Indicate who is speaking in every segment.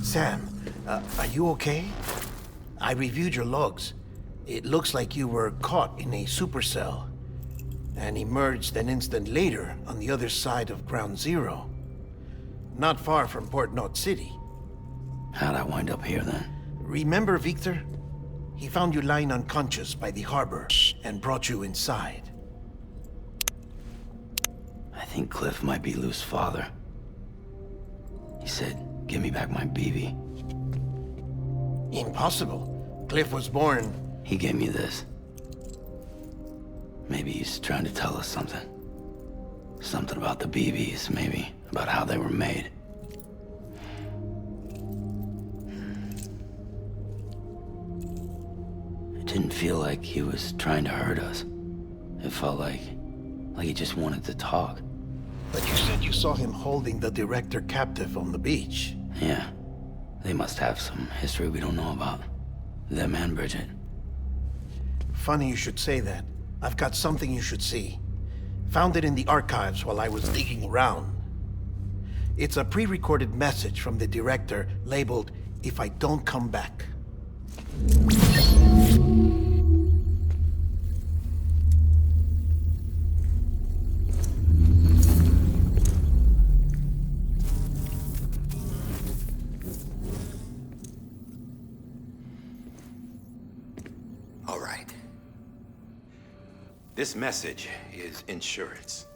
Speaker 1: Sam, are you okay? I reviewed your logs. It looks like you were caught in a supercell and emerged an instant later on the other side of Ground Zero. Not far from Port Knot City.
Speaker 2: How'd I wind up here then?
Speaker 1: Remember Victor? He found you lying unconscious by the harbor and brought you inside.
Speaker 2: I think Cliff might be Lou's father. He said, "Give me back my BB."
Speaker 1: Impossible. Cliff was born...
Speaker 2: He gave me this. Maybe he's trying to tell us something. Something about the BBs, maybe. About how they were made. It didn't feel like he was trying to hurt us. It felt like he just wanted to talk.
Speaker 1: But you said you saw him holding the director captive on the beach.
Speaker 2: Yeah. They must have some history we don't know about. Them and Bridget.
Speaker 1: Funny you should say that. I've got something you should see. Found it in the archives while I was digging around. It's a pre-recorded message from the director labeled, "If I don't come back."
Speaker 3: All right. This message is insurance,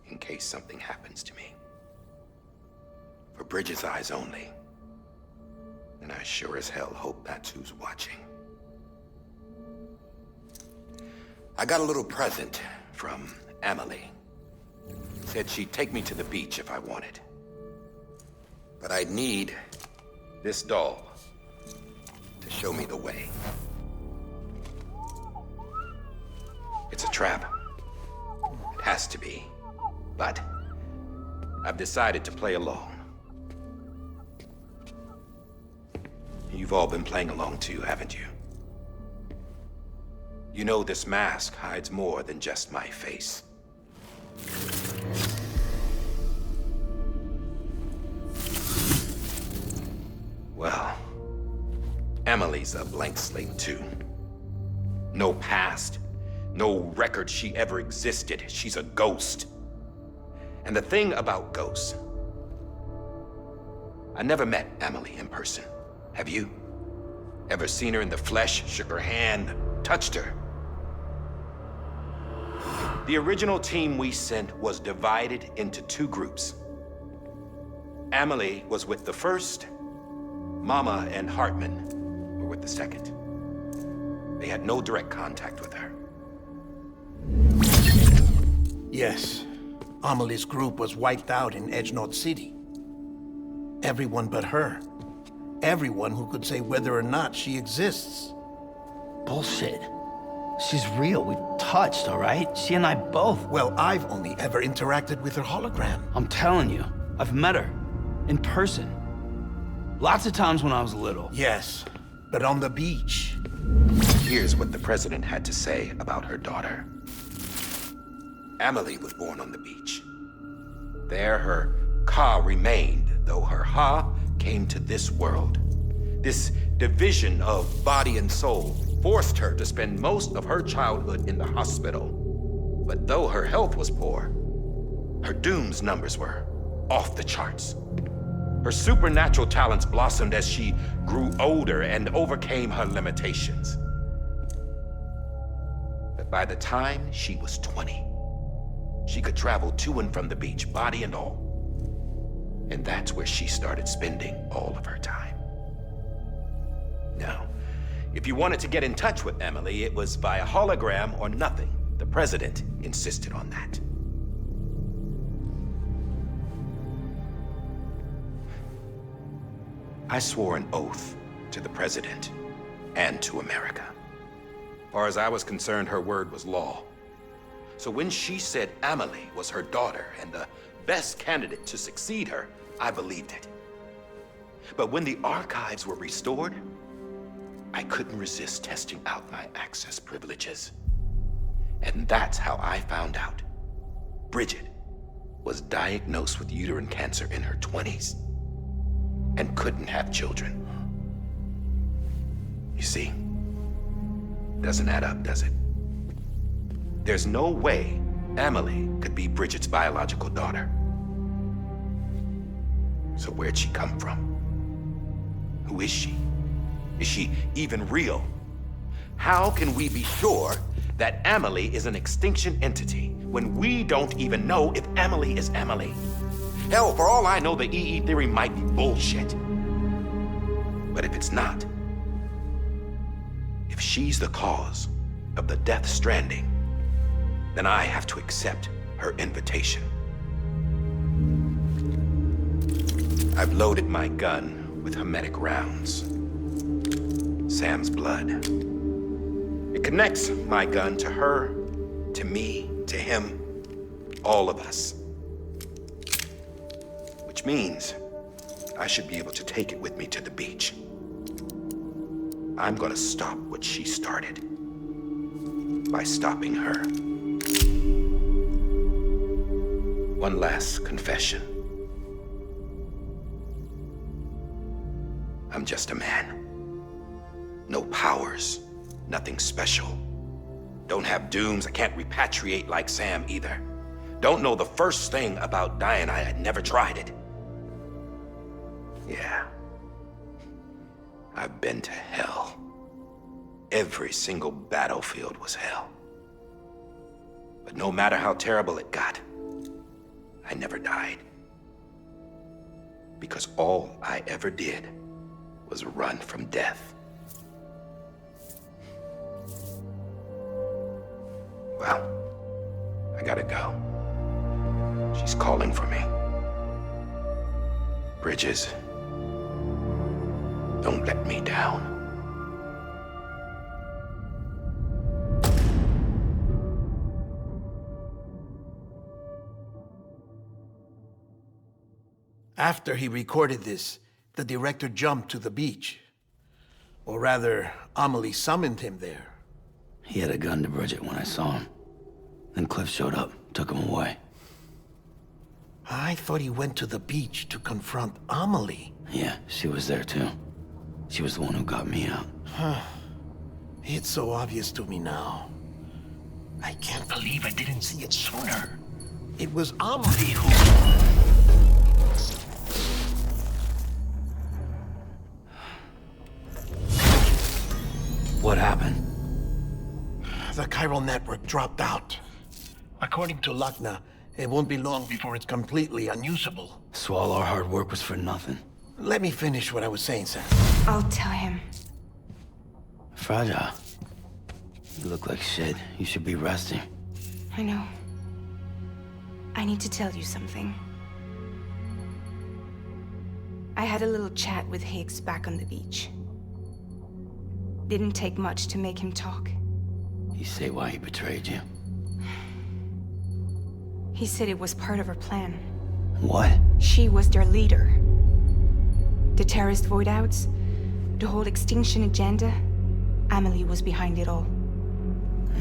Speaker 3: in case something happens to me. For Bridges' eyes only. And I sure as hell hope that's who's watching. I got a little present from Emily. Said she'd take me to the beach if I wanted. But I'd need this doll to show me the way. It's a trap. It has to be. But I've decided to play along. You've all been playing along too, haven't you? You know this mask hides more than just my face. Well, Emily's a blank slate too. No past. No record she ever existed. She's a ghost. And the thing about ghosts, I never met Emily in person. Have you? Ever seen her in the flesh, shook her hand, touched her? The original team we sent was divided into two groups. Emily was with the first. Mama and Hartman were with the second. They had no direct contact with her.
Speaker 1: Yes. Amelie's group was wiped out in Edge Knot City. Everyone but her. Everyone who could say whether or not she exists.
Speaker 2: Bullshit. She's real. We've touched, all right? She and I both.
Speaker 1: Well, I've only ever interacted with her hologram.
Speaker 2: I'm telling you, I've met her. In person. Lots of times when I was little.
Speaker 1: Yes, but on the beach.
Speaker 3: Here's what the president had to say about her daughter. Emily was born on the beach. There her Ka remained, though her Ha came to this world. This division of body and soul forced her to spend most of her childhood in the hospital. But though her health was poor, her Doom's numbers were off the charts. Her supernatural talents blossomed as she grew older and overcame her limitations. But by the time she was 20, she could travel to and from the beach, body and all. And that's where she started spending all of her time. Now, if you wanted to get in touch with Emily, it was via hologram or nothing. The president insisted on that. I swore an oath to the president, and to America. Far as I was concerned, her word was law. So when she said Amelie was her daughter and the best candidate to succeed her, I believed it. But when the archives were restored, I couldn't resist testing out my access privileges. And that's how I found out Bridget was diagnosed with uterine cancer in her 20s and couldn't have children. You see, doesn't add up, does it? There's no way Amelie could be Bridget's biological daughter. So where'd she come from? Who is she? Is she even real? How can we be sure that Amelie is an extinction entity when we don't even know if Amelie is Amelie? Hell, for all I know, the EE theory might be bullshit. But if it's not, if she's the cause of the Death Stranding, then I have to accept her invitation. I've loaded my gun with hermetic rounds. Sam's blood. It connects my gun to her, to me, to him, all of us. Which means I should be able to take it with me to the beach. I'm gonna stop what she started by stopping her. One last confession. I'm just a man. No powers, nothing special. Don't have dooms, I can't repatriate like Sam either. Don't know the first thing about dying, I had never tried it. Yeah. I've been to hell. Every single battlefield was hell. But no matter how terrible it got, I never died. Because all I ever did was run from death. Well, I gotta go. She's calling for me. Bridges, don't let me down.
Speaker 1: After he recorded this, the director jumped to the beach. Or rather, Amelie summoned him there.
Speaker 2: He had a gun to Bridget when I saw him. Then Cliff showed up, took him away.
Speaker 1: I thought he went to the beach to confront Amelie.
Speaker 2: Yeah, she was there too. She was the one who got me out.
Speaker 1: It's so obvious to me now. I can't believe I didn't see it sooner. It was Amelie who...
Speaker 2: What happened?
Speaker 1: The chiral network dropped out. According to Lakna, it won't be long before it's completely unusable.
Speaker 2: So all our hard work was for nothing.
Speaker 1: Let me finish what I was saying, Sam.
Speaker 4: I'll tell him.
Speaker 2: Fragile. You look like shit. You should be resting.
Speaker 4: I know. I need to tell you something. I had a little chat with Higgs back on the beach. Didn't take much to make him talk.
Speaker 2: You say why he betrayed you?
Speaker 4: He said it was part of her plan.
Speaker 2: What?
Speaker 4: She was their leader. The terrorist void-outs, the whole extinction agenda, Amelie was behind it all.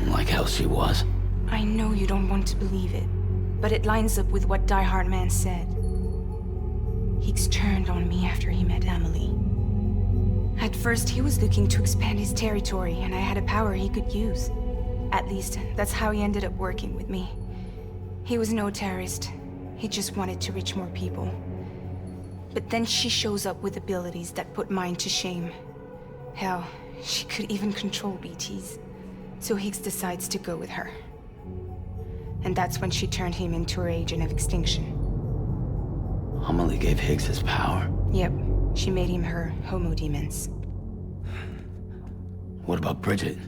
Speaker 2: Like hell she was.
Speaker 4: I know you don't want to believe it, but it lines up with what Die Hard Man said. Higgs turned on me after he met Amelie. At first, he was looking to expand his territory, and I had a power he could use. At least, that's how he ended up working with me. He was no terrorist. He just wanted to reach more people. But then she shows up with abilities that put mine to shame. Hell, she could even control BTs. So Higgs decides to go with her. And that's when she turned him into her agent of extinction.
Speaker 2: Amelie gave Higgs his power?
Speaker 4: Yep. She made him her homo demons.
Speaker 2: What about Bridget?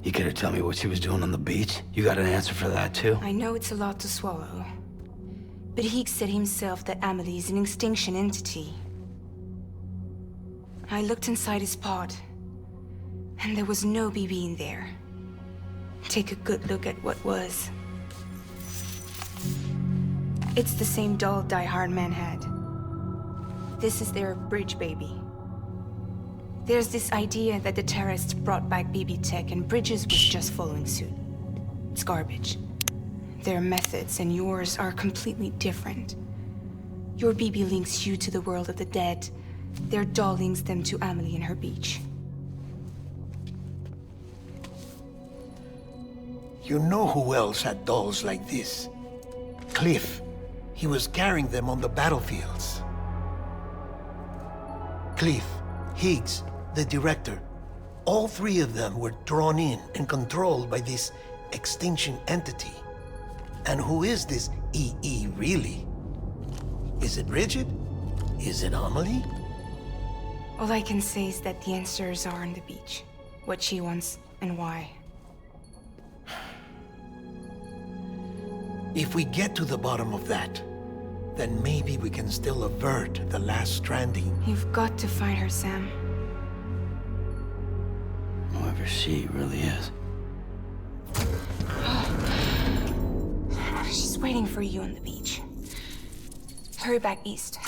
Speaker 2: You care to tell me what she was doing on the beach? You got an answer for that too?
Speaker 4: I know it's a lot to swallow. But Higgs said himself that Amelie is an extinction entity. I looked inside his pod, and there was no BB in there. Take a good look at what was. It's the same doll Die Hard Man had. This is their bridge baby. There's this idea that the terrorists brought back BB tech and Bridges was just following suit. It's garbage. Their methods and yours are completely different. Your BB links you to the world of the dead. Their doll links them to Amelie and her beach.
Speaker 1: You know who else had dolls like this? Cliff. He was carrying them on the battlefields. Cliff, Higgs, the director, all three of them were drawn in and controlled by this extinction entity. And who is this EE really? Is it Bridget? Is it Amelie?
Speaker 4: All I can say is that the answers are on the beach. What she wants and why.
Speaker 1: If we get to the bottom of that, then maybe we can still avert the last stranding.
Speaker 4: You've got to find her, Sam.
Speaker 2: Whoever she really is.
Speaker 4: She's waiting for you on the beach. Hurry back east.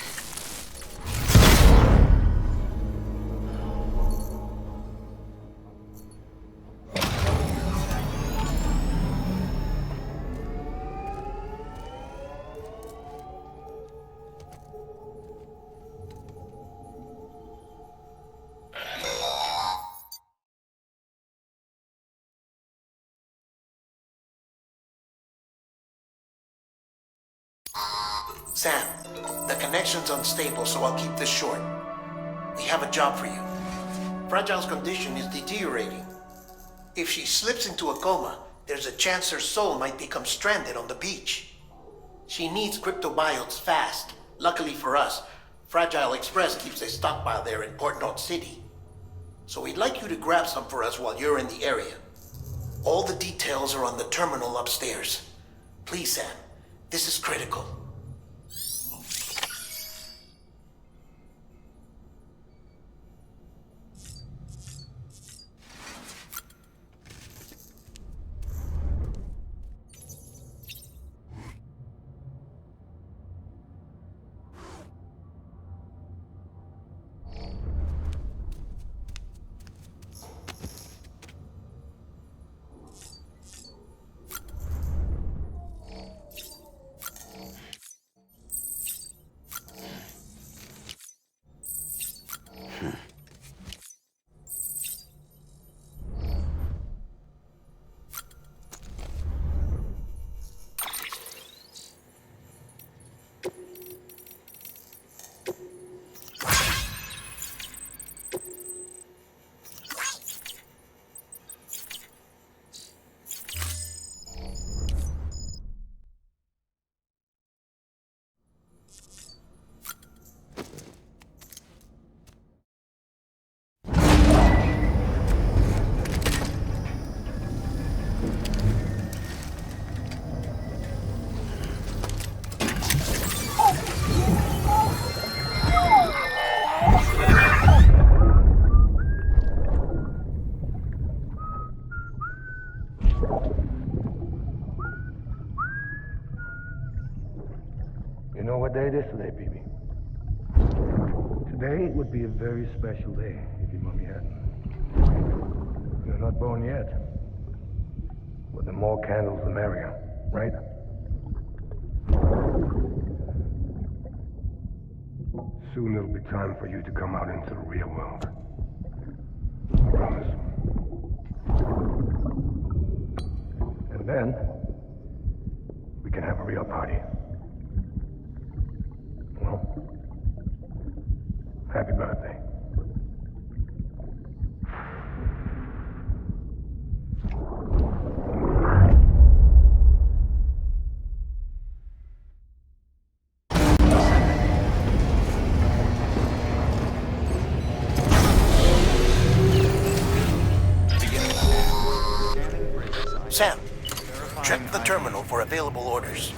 Speaker 1: Sam, the connection's unstable, so I'll keep this short. We have a job for you. Fragile's condition is deteriorating. If she slips into a coma, there's a chance her soul might become stranded on the beach. She needs cryptobiotes fast. Luckily for us, Fragile Express keeps a stockpile there in Port North City. So we'd like you to grab some for us while you're in the area. All the details are on the terminal upstairs. Please, Sam, this is critical.
Speaker 5: You know what day it is today, BB? Today would be a very special day if your mommy hadn't. You're not born yet. But the more candles, the merrier, right? Soon it'll be time for you to come out into the real world. I promise. And then, we can have a real party. Well, happy birthday.
Speaker 1: Sam, check the terminal for available orders.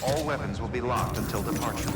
Speaker 6: All weapons will be locked until departure.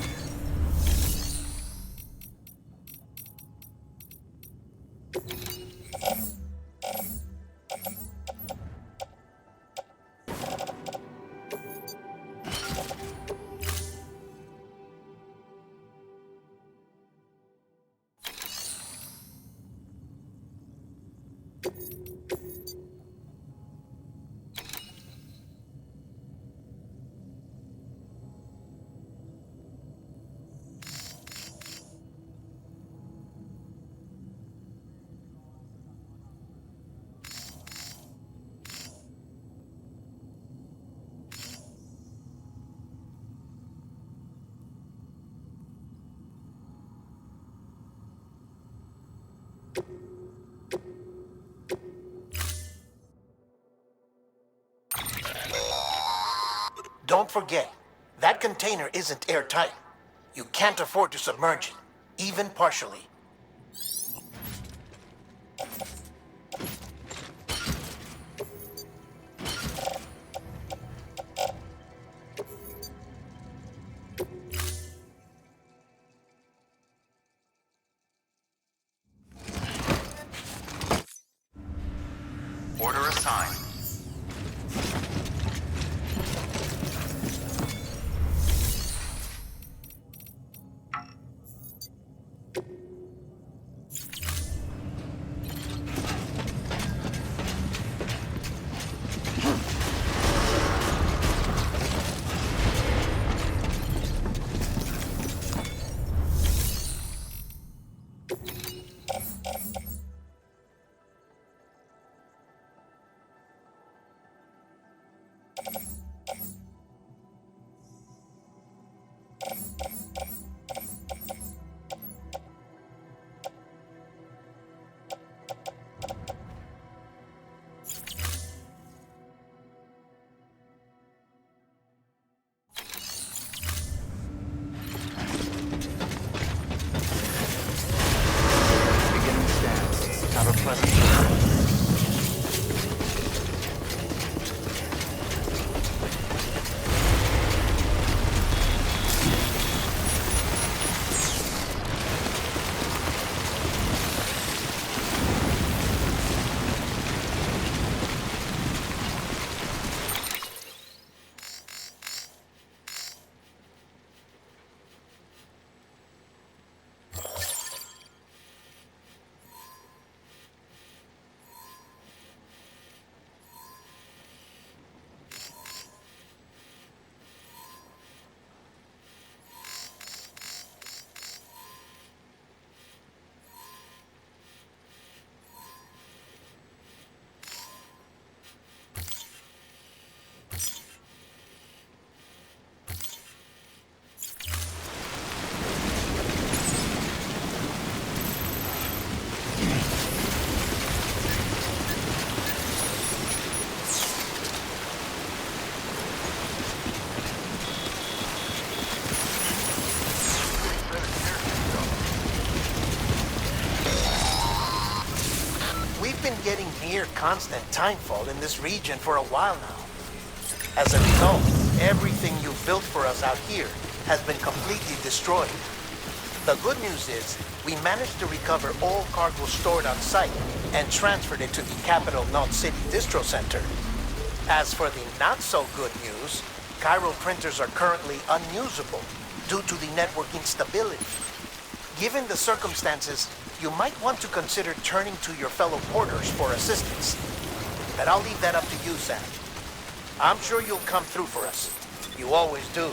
Speaker 1: Don't forget, that container isn't airtight. You can't afford to submerge it, even partially.
Speaker 3: Order assigned.
Speaker 1: Getting near constant timefall in this region for a while now. As a result, everything you built for us out here has been completely destroyed. The good news is, we managed to recover all cargo stored on site and transferred it to the Capital Knot City Distro Center. As for the not-so-good news, Cairo printers are currently unusable due to the network instability. Given the circumstances, you might want to consider turning to your fellow porters for assistance. But I'll leave that up to you, Sam. I'm sure you'll come through for us. You always do.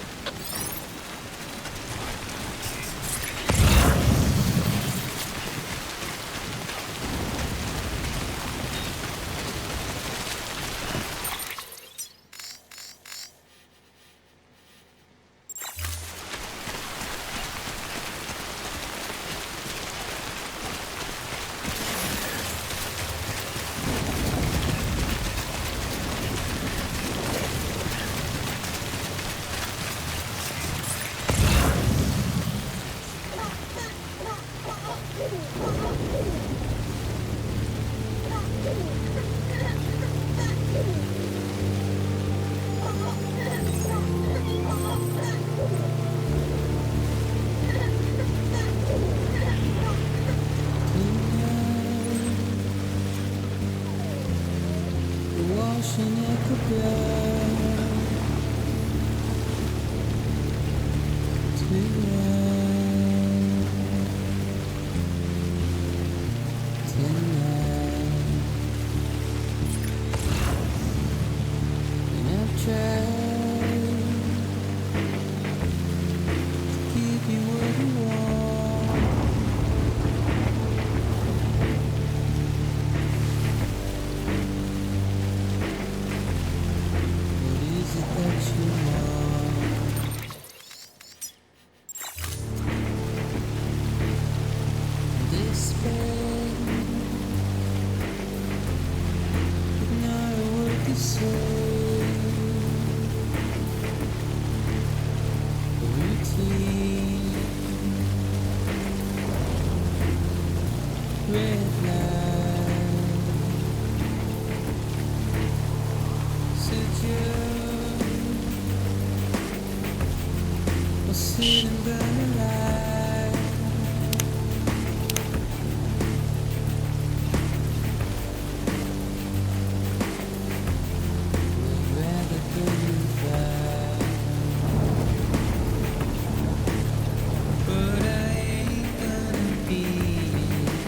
Speaker 6: But I ain't gonna be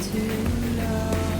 Speaker 6: too long.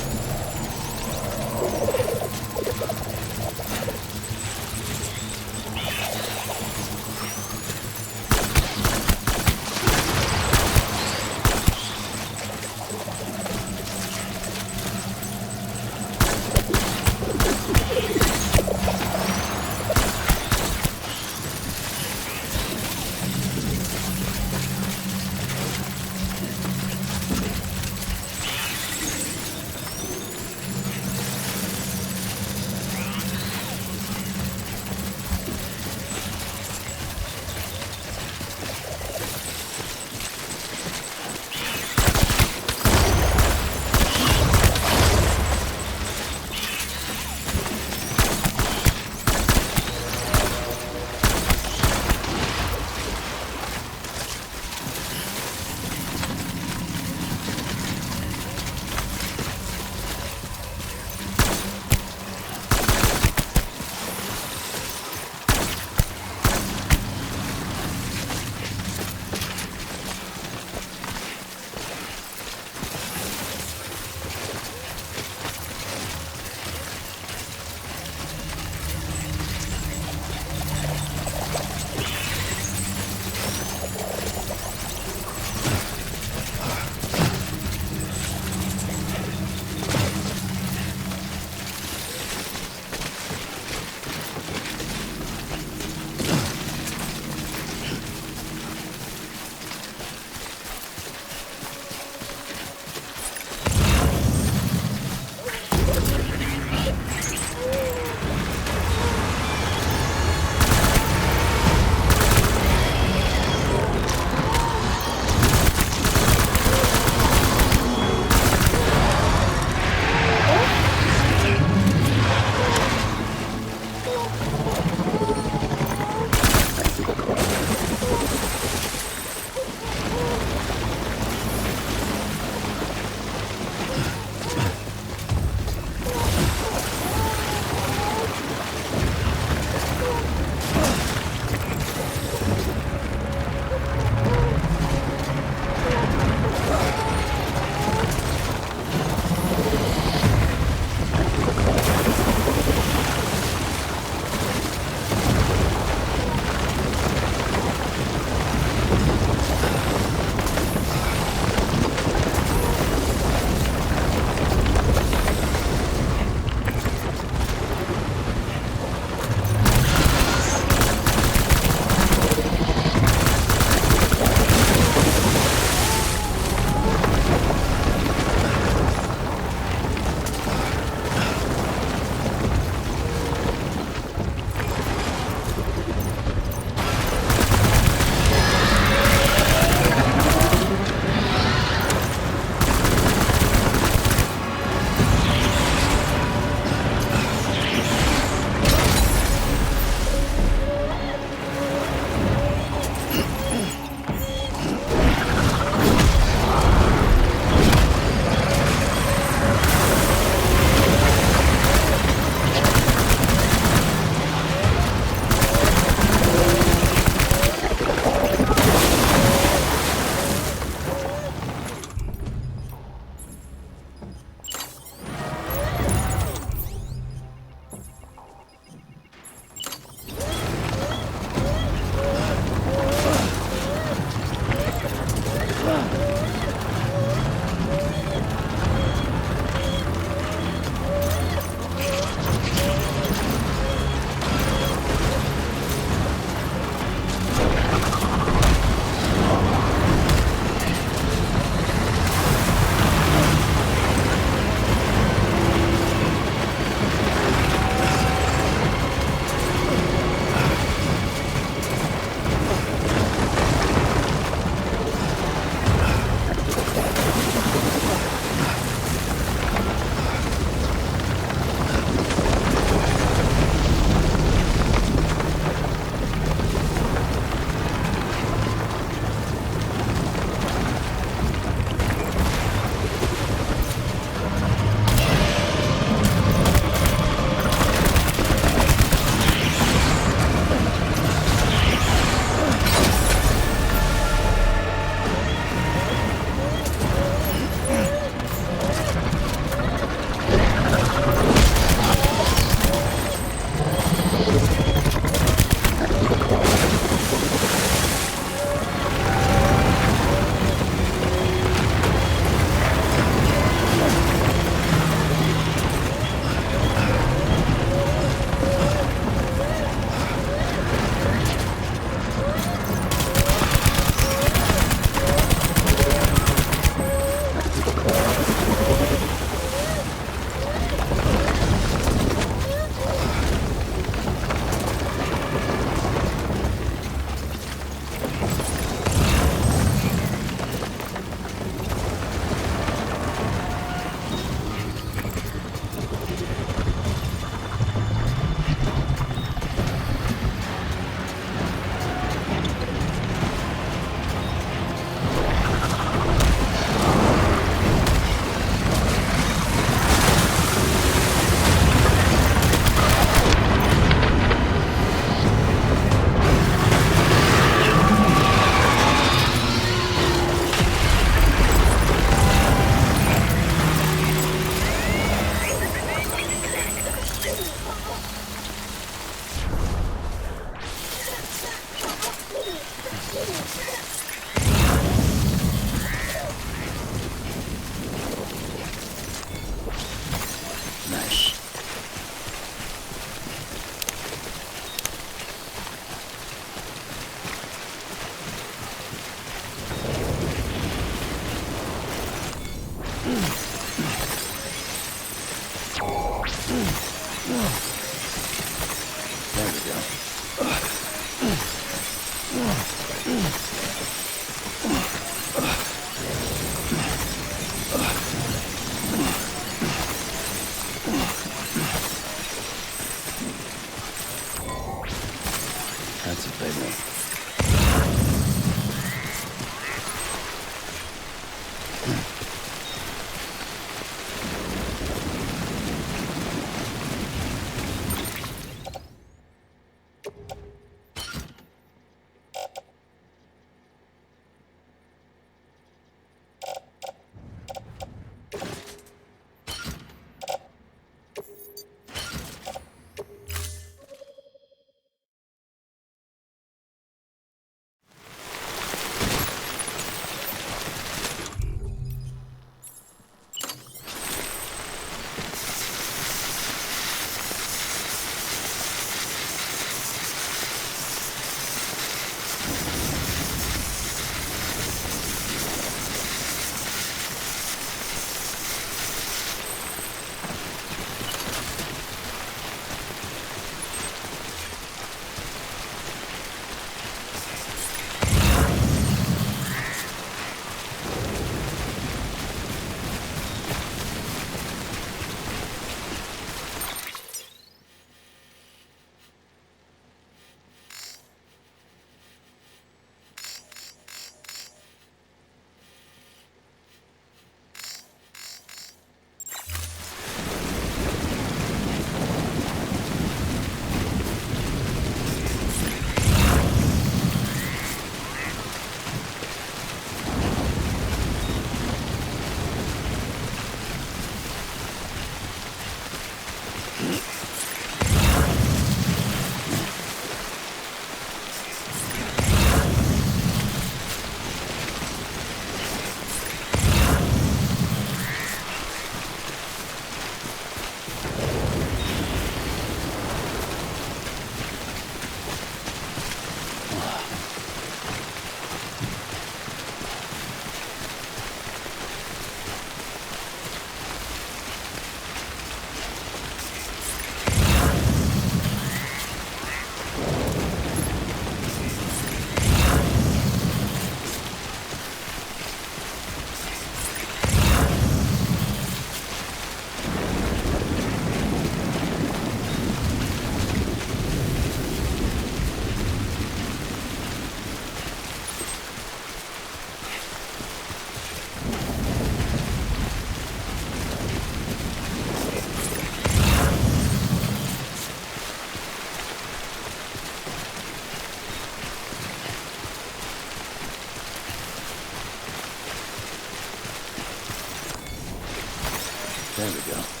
Speaker 2: There we go.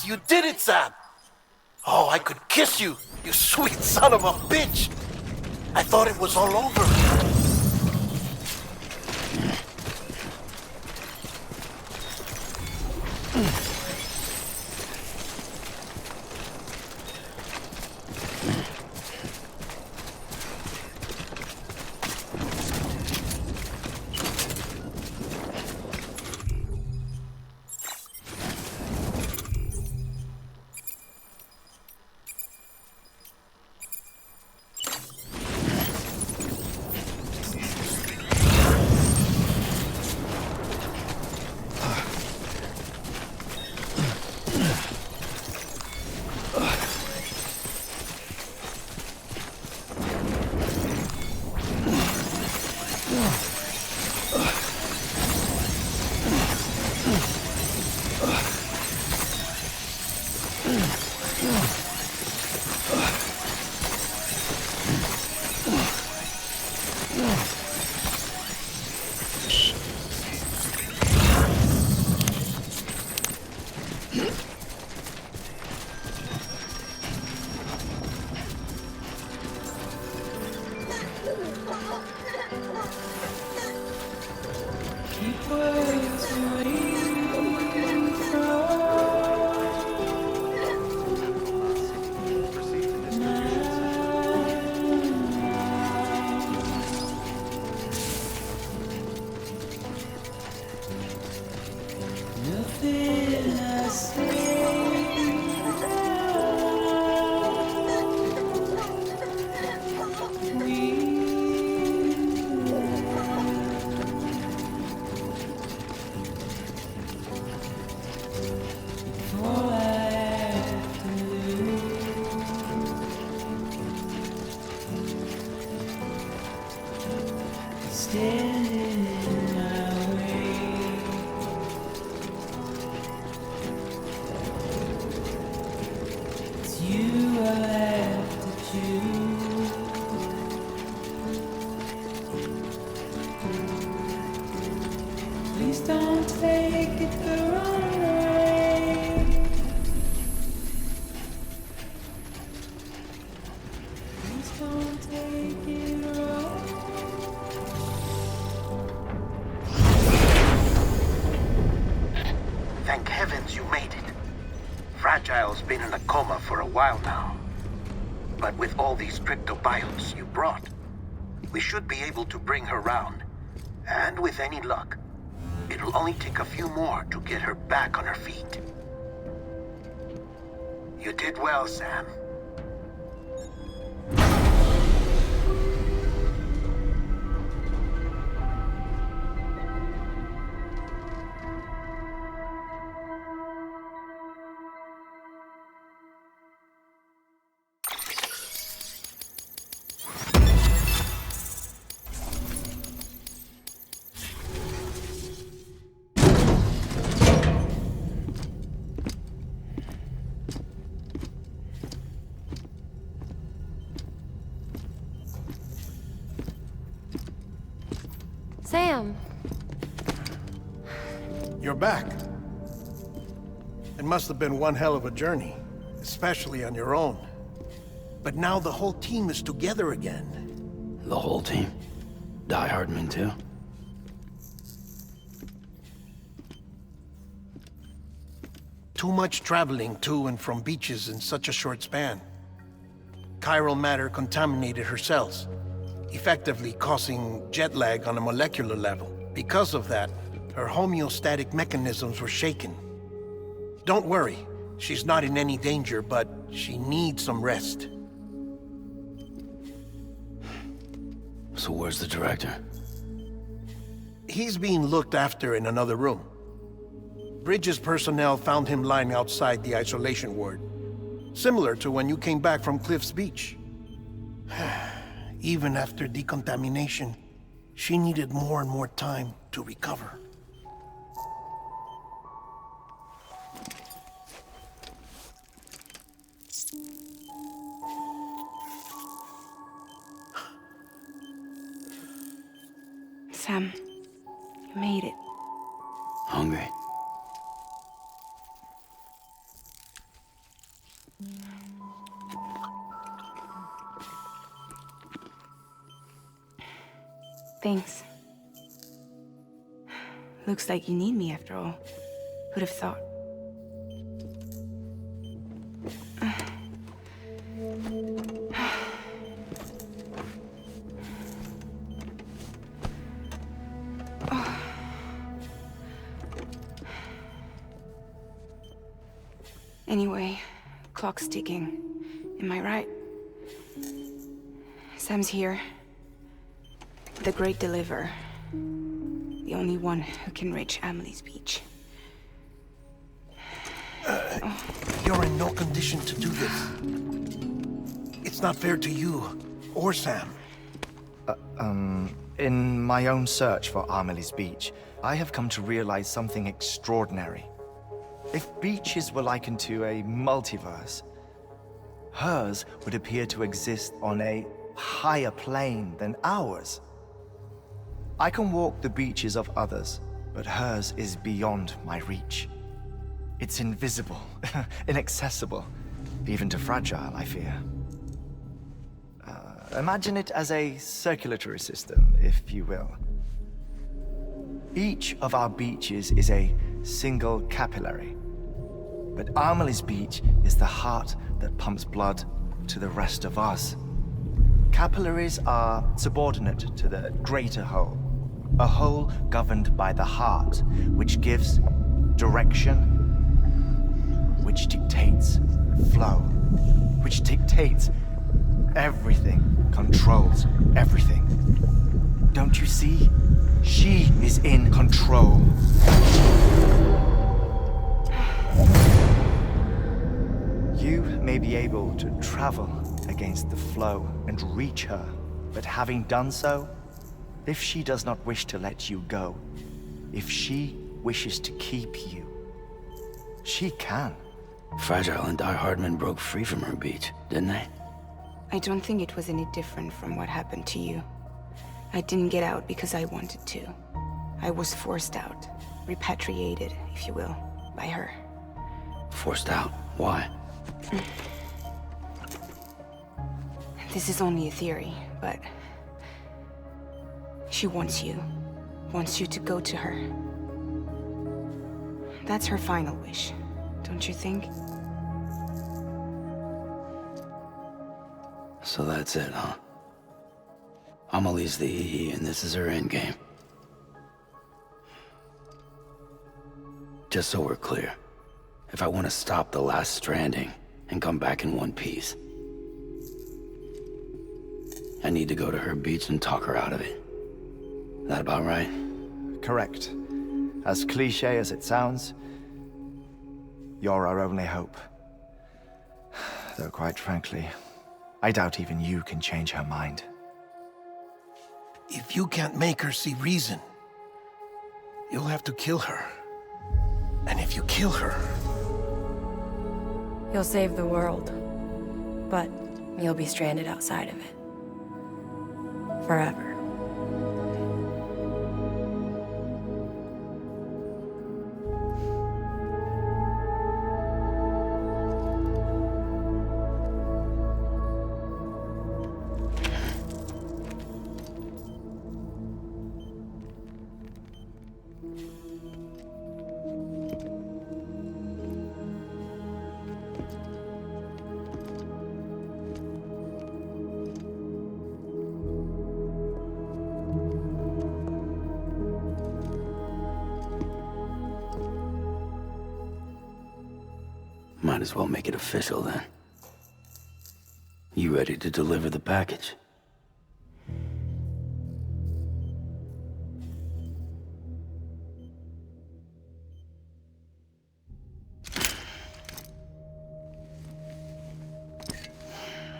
Speaker 1: Yes, you did it, Sam! Oh, I could kiss you, you sweet son of a bitch! I thought it was all over. Thank heavens you made it. Fragile's been in a coma for a while now. But with all these cryptobiotes you brought, we should be able to bring her round. And with any luck, it'll only take a few more to get her back on her feet. You did well, Sam.
Speaker 6: Sam.
Speaker 1: You're back. It must have been one hell of a journey, especially on your own. But now the whole team is together again.
Speaker 2: The whole team? Die Hardman too?
Speaker 1: Too much traveling to and from beaches in such a short span. Chiral matter contaminated her cells, effectively causing jet lag on a molecular level. Because of that, her homeostatic mechanisms were shaken. Don't worry, she's not in any danger, but she needs some rest.
Speaker 2: So where's the director?
Speaker 1: He's being looked after in another room. Bridges personnel found him lying outside the isolation ward, similar to when you came back from Cliff's Beach. Even after decontamination, she needed more and more time to recover.
Speaker 4: Sam, you made it.
Speaker 2: Hungry?
Speaker 4: Thanks. Looks like you need me after all. Who'd have thought? Anyway, clock's ticking. Am I right? Sam's here. The Great Deliverer. The only one who can reach Amelie's beach.
Speaker 1: You're in no condition to do this. It's not fair to you or Sam.
Speaker 6: In my own search for Amelie's beach, I have come to realize something extraordinary. If beaches were likened to a multiverse, hers would appear to exist on a higher plane than ours. I can walk the beaches of others, but hers is beyond my reach. It's invisible, inaccessible, even to fragile, I fear. Imagine it as a circulatory system, if you will. Each of our beaches is a single capillary, but Amelie's beach is the heart that pumps blood to the rest of us. Capillaries are subordinate to the greater whole, a whole governed by the heart, which gives direction, which dictates flow, which dictates everything, controls everything. Don't you see? She is in control. You may be able to travel against the flow and reach her, but having done so, if she does not wish to let you go, if she wishes to keep you, she can.
Speaker 2: Fragile and Die Hardman broke free from her beach, didn't they?
Speaker 4: I don't think it was any different from what happened to you. I didn't get out because I wanted to. I was forced out, repatriated, if you will, by her.
Speaker 2: Forced out? Why?
Speaker 4: This is only a theory, but she wants you to go to her. That's her final wish, don't you think?
Speaker 2: So that's it, huh? Amelie's the EE and this is her endgame. Just so we're clear, if I want to stop the last stranding and come back in one piece, I need to go to her beach and talk her out of it. That about right?
Speaker 6: Correct. As cliché as it sounds, you're our only hope. Though quite frankly, I doubt even you can change her mind.
Speaker 1: If you can't make her see reason, you'll have to kill her. And if you kill her...
Speaker 7: You'll save the world, but you'll be stranded outside of it. Forever.
Speaker 2: Might as well make it official then. You ready to deliver the package?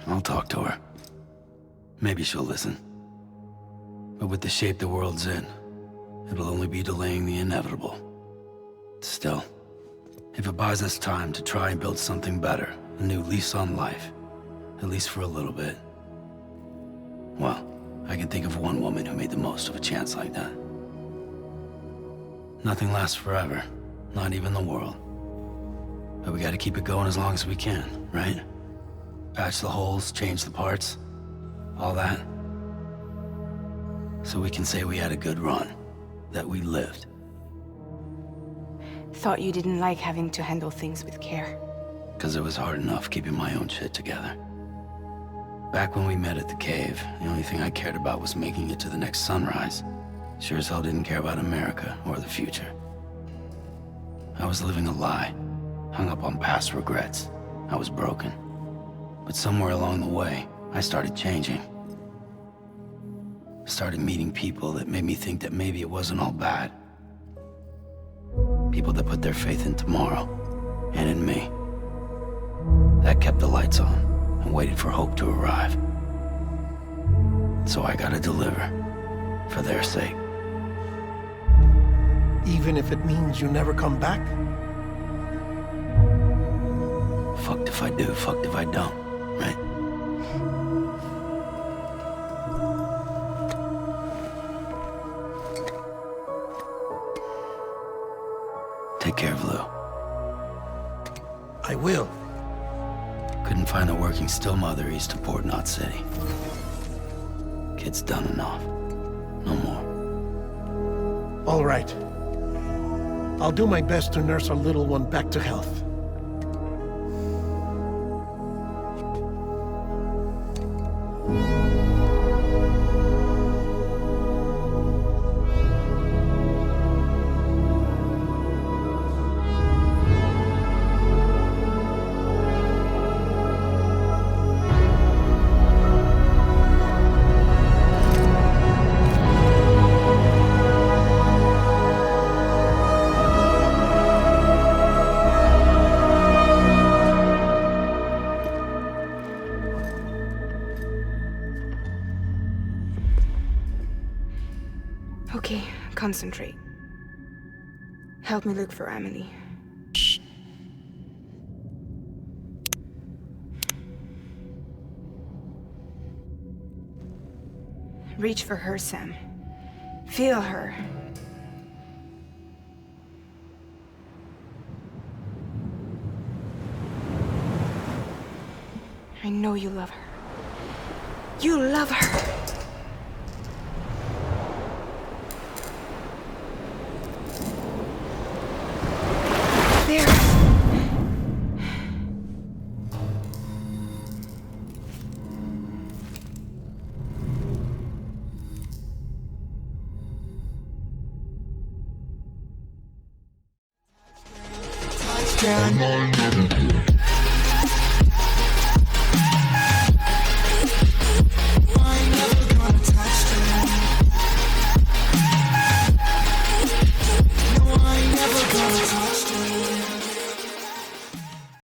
Speaker 2: I'll talk to her. Maybe she'll listen. But with the shape the world's in, it'll only be delaying the inevitable. Still, if it buys us time to try and build something better, a new lease on life, at least for a little bit, well, I can think of one woman who made the most of a chance like that. Nothing lasts forever, not even the world. But we gotta keep it going as long as we can, right? Patch the holes, change the parts, all that. So we can say we had a good run, that we lived.
Speaker 4: Thought you didn't like having to handle things with care.
Speaker 2: Because it was hard enough keeping my own shit together. Back when we met at the cave, the only thing I cared about was making it to the next sunrise. Sure as hell didn't care about America or the future. I was living a lie, hung up on past regrets. I was broken. But somewhere along the way, I started changing. Started meeting people that made me think that maybe it wasn't all bad. People that put their faith in tomorrow, and in me. That kept the lights on, and waited for hope to arrive. So I gotta deliver, for their sake.
Speaker 1: Even if it means you never come back?
Speaker 2: Fucked if I do, fucked if I don't, right? Take care of Lou.
Speaker 1: I will.
Speaker 2: Couldn't find a working still mother east of Port Knot City. Kid's done enough. No more.
Speaker 1: All right. I'll do my best to nurse our little one back to health.
Speaker 4: Okay, concentrate. Help me look for Emily. Reach for her, Sam. Feel her. I know you love her. You love her! There.
Speaker 8: Touchdown.